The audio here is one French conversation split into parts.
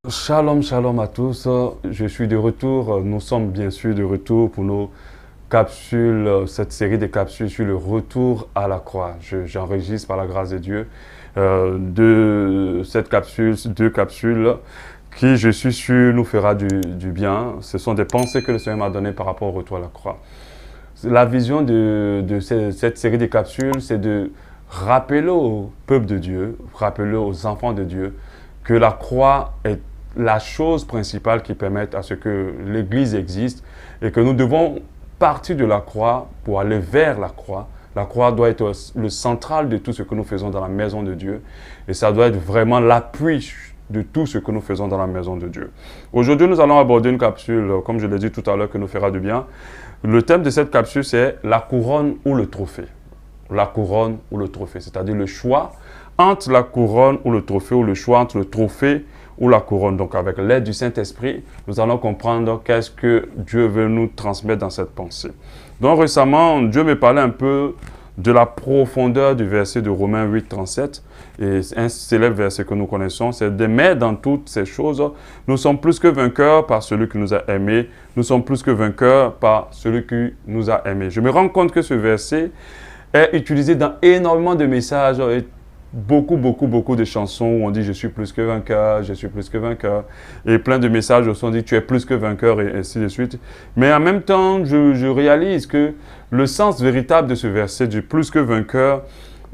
Shalom, shalom à tous. Je suis de retour. Nous sommes bien sûr de retour pour nos capsules, cette série de capsules sur le retour à la croix. J'enregistre par la grâce de Dieu de cette capsule, deux capsules qui, je suis sûr, nous fera du bien. Ce sont des pensées que le Seigneur m'a données par rapport au retour à la croix. La vision de cette série de capsules, c'est de rappeler au peuple de Dieu, rappeler aux enfants de Dieu que la croix est la chose principale qui permet à ce que l'Église existe et que nous devons partir de la croix pour aller vers la croix. La croix doit être le central de tout ce que nous faisons dans la maison de Dieu et ça doit être vraiment l'appui de tout ce que nous faisons dans la maison de Dieu. Aujourd'hui, nous allons aborder une capsule, comme je l'ai dit tout à l'heure, qui nous fera du bien. Le thème de cette capsule, c'est la couronne ou le trophée. La couronne ou le trophée, c'est-à-dire le choix entre la couronne ou le trophée, ou le choix entre le trophée ou la couronne. Donc, avec l'aide du Saint-Esprit, nous allons comprendre qu'est-ce que Dieu veut nous transmettre dans cette pensée. Donc, récemment, Dieu me parlait un peu de la profondeur du verset de Romains 8, 37. Et un célèbre verset que nous connaissons, c'est de mais dans toutes ces choses, nous sommes plus que vainqueurs par celui qui nous a aimés. Nous sommes plus que vainqueurs par celui qui nous a aimés. Je me rends compte que ce verset est utilisé dans énormément de messages et beaucoup de chansons où on dit « je suis plus que vainqueur, je suis plus que vainqueur ». Et plein de messages où on dit « tu es plus que vainqueur » et ainsi de suite. Mais en même temps, je réalise que le sens véritable de ce verset du « plus que vainqueur »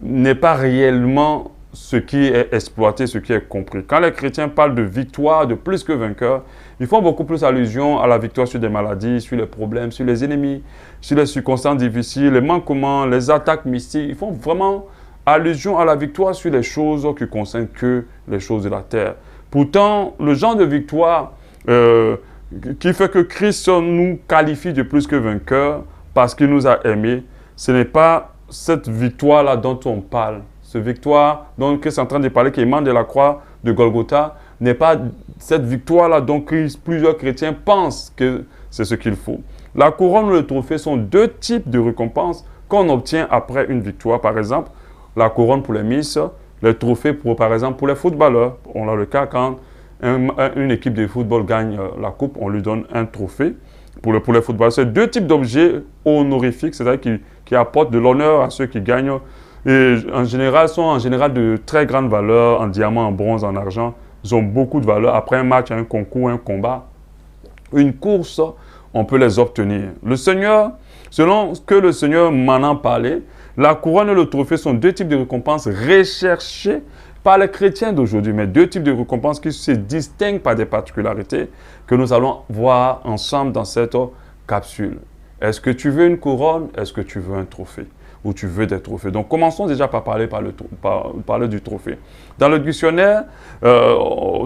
n'est pas réellement ce qui est exploité, ce qui est compris. Quand les chrétiens parlent de victoire, de plus que vainqueur, ils font beaucoup plus allusion à la victoire sur des maladies, sur les problèmes, sur les ennemis, sur les circonstances difficiles, les manquements, les attaques mystiques. Ils font vraiment allusion à la victoire sur les choses qui concernent que les choses de la terre. Pourtant, le genre de victoire qui fait que Christ nous qualifie de plus que vainqueurs parce qu'il nous a aimés, ce n'est pas cette victoire-là dont on parle. Cette victoire dont Christ est en train de parler, qui émane de la croix de Golgotha, n'est pas cette victoire-là dont plusieurs chrétiens pensent que c'est ce qu'il faut. La couronne ou le trophée sont deux types de récompenses qu'on obtient après une victoire. Par exemple, la couronne pour les Miss, le trophée par exemple pour les footballeurs. On a le cas quand une équipe de football gagne la coupe, on lui donne un trophée pour les footballeurs. C'est deux types d'objets honorifiques, c'est-à-dire qui apportent de l'honneur à ceux qui gagnent. Et en général, sont en général de très grande valeur, en diamant, en bronze, en argent. Ils ont beaucoup de valeur. Après un match, un concours, un combat, une course, on peut les obtenir. Le Seigneur, selon ce que le Seigneur m'en a parlé, la couronne et le trophée sont deux types de récompenses recherchées par les chrétiens d'aujourd'hui, mais deux types de récompenses qui se distinguent par des particularités que nous allons voir ensemble dans cette capsule. Est-ce que tu veux une couronne? Est-ce que tu veux un trophée? Ou tu veux des trophées? Donc, commençons déjà par parler du trophée. Dans le dictionnaire,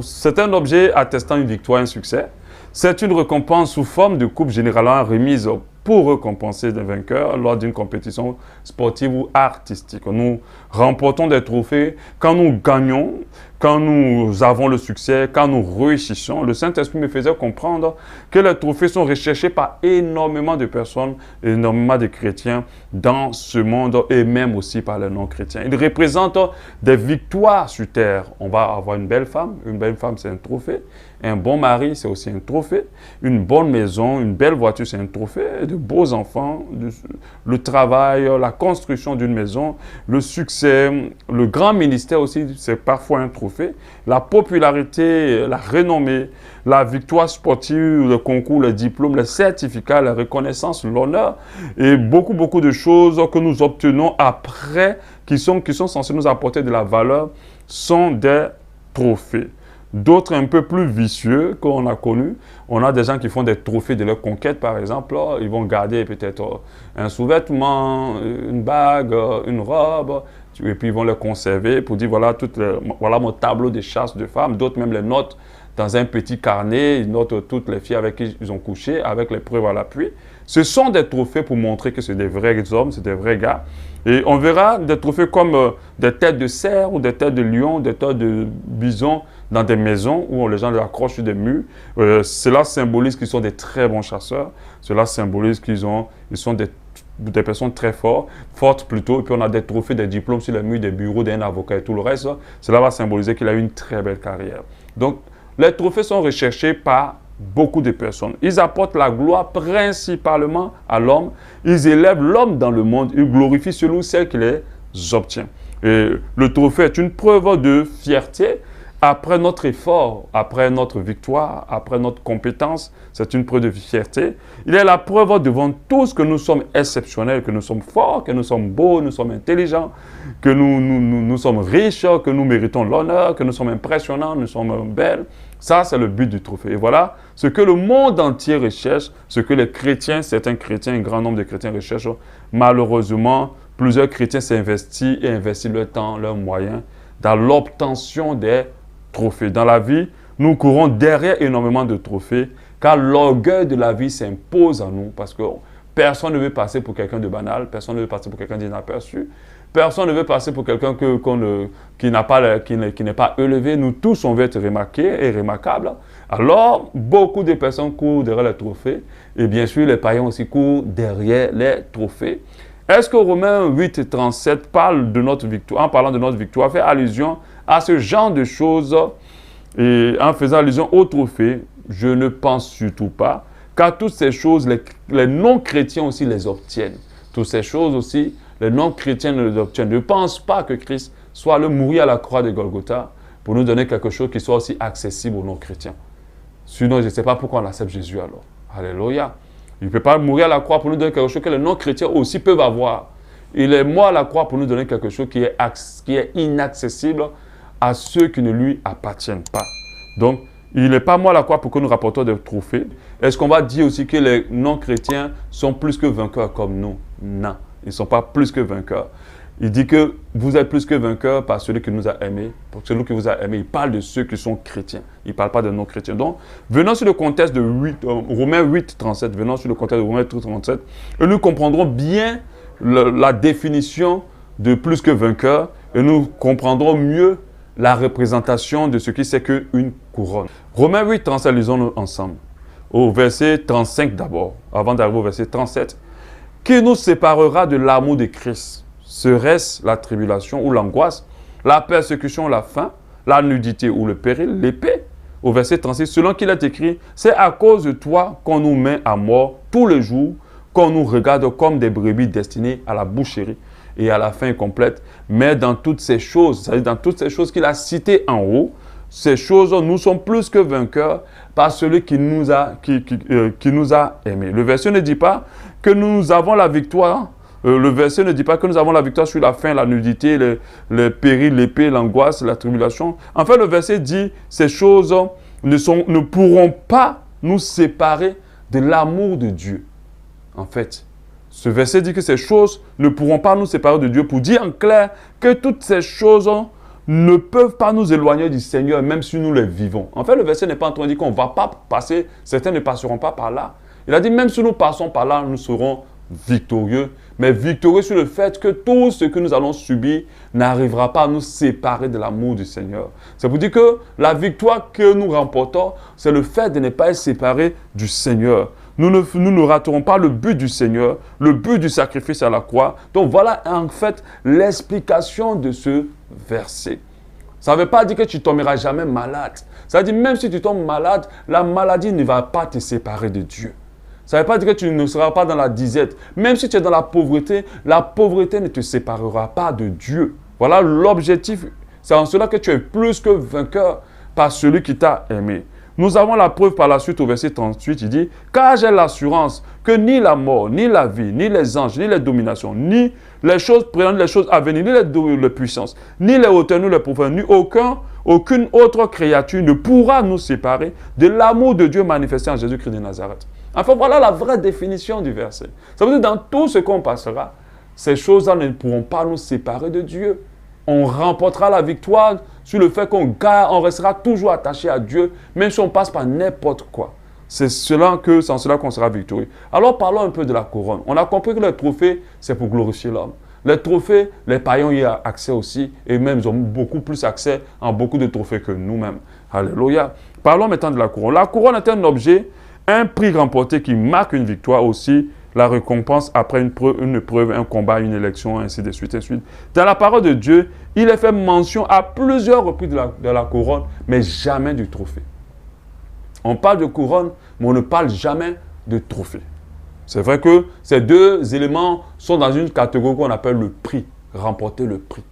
c'est un objet attestant une victoire, un succès. C'est une récompense sous forme de coupe généralement remise pour récompenser des vainqueurs lors d'une compétition sportive ou artistique. Nous remportons des trophées quand nous gagnons, quand nous avons le succès, quand nous réussissons. Le Saint-Esprit me faisait comprendre que les trophées sont recherchés par énormément de personnes, énormément de chrétiens dans ce monde et même aussi par les non-chrétiens. Ils représentent des victoires sur terre. On va avoir une belle femme c'est un trophée. Un bon mari, c'est aussi un trophée. Une bonne maison, une belle voiture, c'est un trophée. De beaux enfants, le travail, la construction d'une maison, le succès, le grand ministère aussi, c'est parfois un trophée. La popularité, la renommée, la victoire sportive, le concours, les diplômes, les certificats, la reconnaissance, l'honneur et beaucoup de choses que nous obtenons après qui sont censées nous apporter de la valeur sont des trophées. D'autres un peu plus vicieux qu'on a connus. On a des gens qui font des trophées de leur conquête, par exemple. Ils vont garder peut-être un sous-vêtement, une bague, une robe, et puis ils vont les conserver pour dire voilà, voilà mon tableau de chasse de femmes. D'autres même les notent dans un petit carnet. Ils notent toutes les filles avec qui ils ont couché, avec les preuves à l'appui. Ce sont des trophées pour montrer que c'est des vrais hommes, c'est des vrais gars. Et on verra des trophées comme des têtes de cerf ou des têtes de lion, des têtes de bison dans des maisons où les gens les accrochent sur des murs. Cela symbolise qu'ils sont des très bons chasseurs. Cela symbolise qu'ils sont des personnes très fortes plutôt. Et puis on a des trophées, des diplômes sur les murs des bureaux d'un avocat et tout le reste. Cela va symboliser qu'il a eu une très belle carrière. Donc, les trophées sont recherchés par beaucoup de personnes. Ils apportent la gloire principalement à l'homme. Ils élèvent l'homme dans le monde. Ils glorifient celui ou celle qui les obtient. Et le trophée est une preuve de fierté. Après notre effort, après notre victoire, après notre compétence, c'est une preuve de fierté. Il est la preuve devant tous que nous sommes exceptionnels, que nous sommes forts, que nous sommes beaux, nous sommes intelligents, que nous sommes riches, que nous méritons l'honneur, que nous sommes impressionnants, nous sommes belles. Ça, c'est le but du trophée. Et voilà ce que le monde entier recherche, ce que les chrétiens, certains chrétiens, un grand nombre de chrétiens recherchent. Malheureusement, plusieurs chrétiens s'investissent et investissent leur temps, leurs moyens dans l'obtention des trophées. Dans la vie, nous courons derrière énormément de trophées, car l'orgueil de la vie s'impose à nous, parce que personne ne veut passer pour quelqu'un de banal, personne ne veut passer pour quelqu'un d'inaperçu, personne ne veut passer pour quelqu'un qui n'est pas élevé. Nous tous, on veut être remarqués et remarquables. Alors, beaucoup de personnes courent derrière les trophées, et bien sûr, les païens aussi courent derrière les trophées. Est-ce que Romains 8, 37 parle de notre victoire, en parlant de notre victoire, fait allusion à ce genre de choses et en faisant allusion aux trophées? Je ne pense surtout pas, car toutes ces choses, les non-chrétiens aussi les obtiennent. Toutes ces choses aussi, les non-chrétiens les obtiennent. Je ne pense pas que Christ soit allé mourir à la croix de Golgotha pour nous donner quelque chose qui soit aussi accessible aux non-chrétiens. Sinon, je ne sais pas pourquoi on accepte Jésus alors. Alléluia. Il ne peut pas mourir à la croix pour nous donner quelque chose que les non-chrétiens aussi peuvent avoir. Il est mort à la croix pour nous donner quelque chose qui est inaccessible à ceux qui ne lui appartiennent pas. Donc, il n'est pas mort à la croix pour que nous rapportions des trophées. Est-ce qu'on va dire aussi que les non-chrétiens sont plus que vainqueurs comme nous? Non, ils ne sont pas plus que vainqueurs. Il dit que vous êtes plus que vainqueurs par celui qui nous a aimés. Pour celui qui vous a aimés, il parle de ceux qui sont chrétiens. Il ne parle pas de non-chrétiens. Donc, venons sur le contexte de Romains 8, 37. Venons sur le contexte de Romains 8, 37. Et nous comprendrons bien la définition de plus que vainqueur. Et nous comprendrons mieux la représentation de ce qui c'est qu'une couronne. Romains 8, 37, lisons-nous ensemble. Au verset 35 d'abord, avant d'arriver au verset 37. Qui nous séparera de l'amour de Christ? Serait-ce la tribulation ou l'angoisse, la persécution, la faim, la nudité ou le péril, l'épée? Au verset 36, selon qu'il est écrit, c'est à cause de toi qu'on nous met à mort tous les jours, qu'on nous regarde comme des brebis destinées à la boucherie et à la faim complète. Mais dans toutes ces choses, c'est-à-dire dans toutes ces choses qu'il a citées en haut, ces choses, nous sommes plus que vainqueurs par celui qui nous a aimés. Le verset ne dit pas que nous avons la victoire. Le verset ne dit pas que nous avons la victoire sur la faim, la nudité, le péril, l'épée, l'angoisse, la tribulation. En fait, le verset dit ces choses ne pourront pas nous séparer de l'amour de Dieu. En fait, ce verset dit que ces choses ne pourront pas nous séparer de Dieu pour dire en clair que toutes ces choses ne peuvent pas nous éloigner du Seigneur, même si nous les vivons. En fait, le verset n'est pas en train de dire qu'on ne va pas passer, certains ne passeront pas par là. Il a dit même si nous passons par là, nous serons victorieux, mais victorieux sur le fait que tout ce que nous allons subir n'arrivera pas à nous séparer de l'amour du Seigneur. C'est pour dire que la victoire que nous remportons, c'est le fait de ne pas être séparés du Seigneur. Nous ne raterons pas le but du Seigneur, le but du sacrifice à la croix. Donc voilà en fait l'explication de ce verset. Ça ne veut pas dire que tu ne tomberas jamais malade. Ça veut dire même si tu tombes malade, la maladie ne va pas te séparer de Dieu. Ça ne veut pas dire que tu ne seras pas dans la disette. Même si tu es dans la pauvreté ne te séparera pas de Dieu. Voilà l'objectif. C'est en cela que tu es plus que vainqueur par celui qui t'a aimé. Nous avons la preuve par la suite au verset 38, il dit « Car j'ai l'assurance que ni la mort, ni la vie, ni les anges, ni les dominations, ni les choses présentes, les choses à venir, ni les puissances, ni les hauteurs, ni les profondeurs, ni aucune autre créature ne pourra nous séparer de l'amour de Dieu manifesté en Jésus-Christ de Nazareth. » Enfin, voilà la vraie définition du verset. Ça veut dire dans tout ce qu'on passera, ces choses-là ne pourront pas nous séparer de Dieu. On remportera la victoire sur le fait qu'on restera toujours attaché à Dieu, même si on passe par n'importe quoi. C'est en cela qu'on sera victorieux. Alors parlons un peu de la couronne. On a compris que le trophée, c'est pour glorifier l'homme. Les trophées, les païens y ont accès aussi, et même ils ont beaucoup plus accès à beaucoup de trophées que nous-mêmes. Alléluia. Parlons maintenant de la couronne. La couronne est un objet, un prix remporté qui marque une victoire aussi, la récompense après une preuve, un combat, une élection, ainsi de suite, ainsi de suite. Dans la parole de Dieu, il est fait mention à plusieurs reprises de la couronne, mais jamais du trophée. On parle de couronne, mais on ne parle jamais de trophée. C'est vrai que ces deux éléments sont dans une catégorie qu'on appelle le prix, remporter le prix.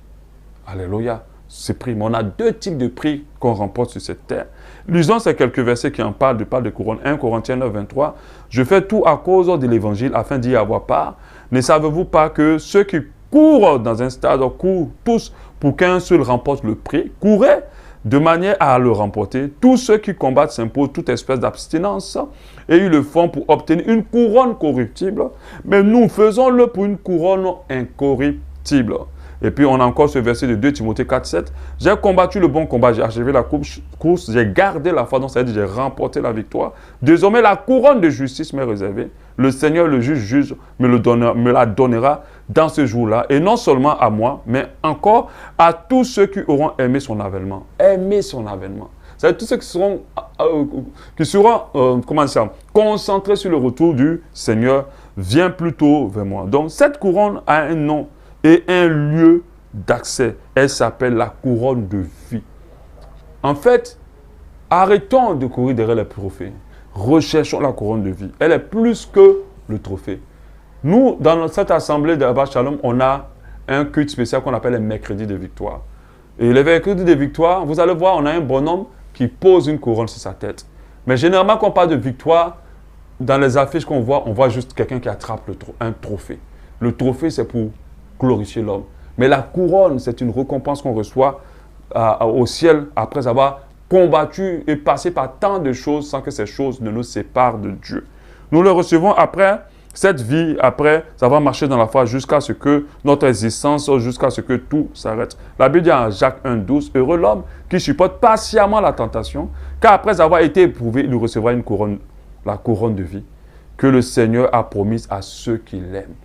Alléluia, ce prix. Mais on a deux types de prix qu'on remporte sur cette terre. Lisons ces quelques versets qui en parlent de couronne. 1 Corinthiens 9, 23. Je fais tout à cause de l'évangile afin d'y avoir part. Ne savez-vous pas que ceux qui courent dans un stade courent tous pour qu'un seul remporte le prix? Courez de manière à le remporter. Tous ceux qui combattent s'imposent toute espèce d'abstinence et ils le font pour obtenir une couronne corruptible. Mais nous faisons-le pour une couronne incorruptible. Et puis on a encore ce verset de 2 Timothée 4, 7. J'ai combattu le bon combat, j'ai achevé la course, j'ai gardé la foi, donc ça veut dire j'ai remporté la victoire. Désormais la couronne de justice m'est réservée. Le Seigneur, le juge, me la donnera dans ce jour-là. Et non seulement à moi, mais encore à tous ceux qui auront aimé son avènement. Aimer son avènement. C'est-à-dire tous ceux qui seront concentrés sur le retour du Seigneur, viens plutôt vers moi. Donc cette couronne a un nom et un lieu d'accès. Elle s'appelle la couronne de vie. En fait, arrêtons de courir derrière les trophées. Recherchons la couronne de vie. Elle est plus que le trophée. Nous, dans cette assemblée d'Abba Shalom, on a un culte spécial qu'on appelle les mercredis de victoire. Et les mercredis de victoire, vous allez voir, on a un bonhomme qui pose une couronne sur sa tête. Mais généralement, quand on parle de victoire, dans les affiches qu'on voit, on voit juste quelqu'un qui attrape un trophée. Le trophée, c'est pour glorifier l'homme. Mais la couronne, c'est une récompense qu'on reçoit au ciel après avoir combattu et passé par tant de choses sans que ces choses ne nous séparent de Dieu. Nous le recevons après cette vie, après avoir marché dans la foi jusqu'à ce que notre existence, jusqu'à ce que tout s'arrête. La Bible dit en Jacques 1, 12, « Heureux l'homme qui supporte patiemment la tentation, car après avoir été éprouvé, il nous recevra une couronne, la couronne de vie, que le Seigneur a promise à ceux qui l'aiment. »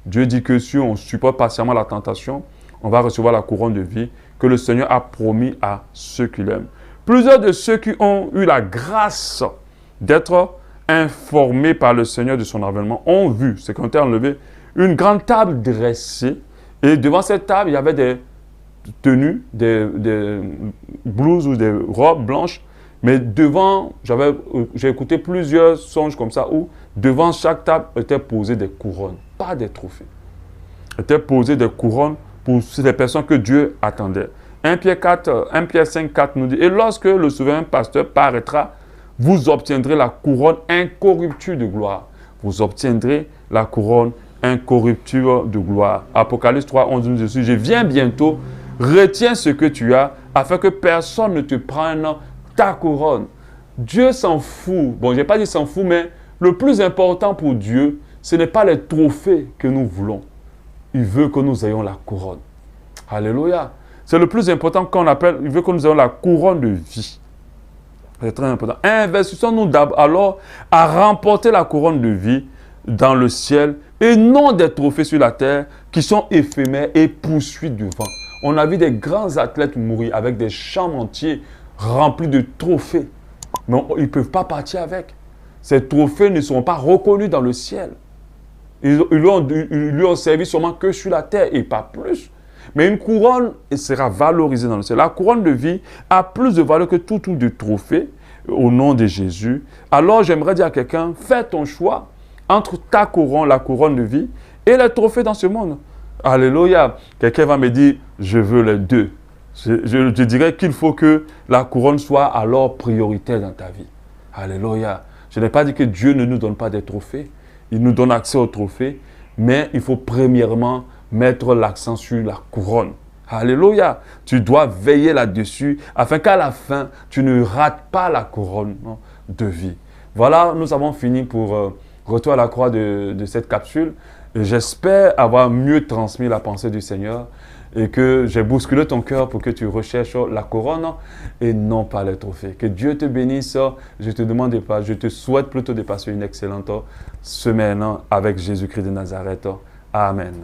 Dieu dit que si on supporte patiemment la tentation, on va recevoir la couronne de vie que le Seigneur a promis à ceux qui l'aiment. Plusieurs de ceux qui ont eu la grâce d'être informés par le Seigneur de son avènement ont vu, c'est quand on a enlevé, une grande table dressée. Et devant cette table, il y avait des tenues, des blouses ou des robes blanches. Mais devant, j'ai écouté plusieurs songes comme ça où devant chaque table étaient posées des couronnes, pas des trophées. Étaient posées des couronnes pour les personnes que Dieu attendait. 1 Pierre 5, 4 nous dit, « Et lorsque le souverain pasteur paraîtra, vous obtiendrez la couronne incorruptible de gloire. » Vous obtiendrez la couronne incorruptible de gloire. Apocalypse 3, 11 nous dit, « Je viens bientôt, retiens ce que tu as, afin que personne ne te prenne ta couronne. » Dieu s'en fout. Bon, je n'ai pas dit s'en fout, mais le plus important pour Dieu, ce n'est pas les trophées que nous voulons. Il veut que nous ayons la couronne. Alléluia. C'est le plus important qu'on appelle, il veut que nous ayons la couronne de vie. C'est très important. Investissons-nous alors à remporter la couronne de vie dans le ciel et non des trophées sur la terre qui sont éphémères et poursuivis du vent. On a vu des grands athlètes mourir avec des champs entiers remplis de trophées. Mais ils ne peuvent pas partir avec. Ces trophées ne seront pas reconnus dans le ciel. Ils lui ont servi seulement que sur la terre et pas plus. Mais une couronne sera valorisée dans le ciel. La couronne de vie a plus de valeur que tout de trophée au nom de Jésus. Alors j'aimerais dire à quelqu'un, fais ton choix entre ta couronne, la couronne de vie, et les trophées dans ce monde. Alléluia. Quelqu'un va me dire, je veux les deux. Je dirais qu'il faut que la couronne soit alors prioritaire dans ta vie. Alléluia. Je n'ai pas dit que Dieu ne nous donne pas des trophées. Il nous donne accès aux trophées, mais il faut premièrement mettre l'accent sur la couronne. Alléluia. Tu dois veiller là-dessus afin qu'à la fin, tu ne rates pas la couronne de vie. Voilà, nous avons fini pour Retour à la croix de cette capsule. J'espère avoir mieux transmis la pensée du Seigneur et que j'ai bousculé ton cœur pour que tu recherches la couronne et non pas les trophées. Que Dieu te bénisse. Je te souhaite plutôt de passer une excellente semaine avec Jésus-Christ de Nazareth. Amen.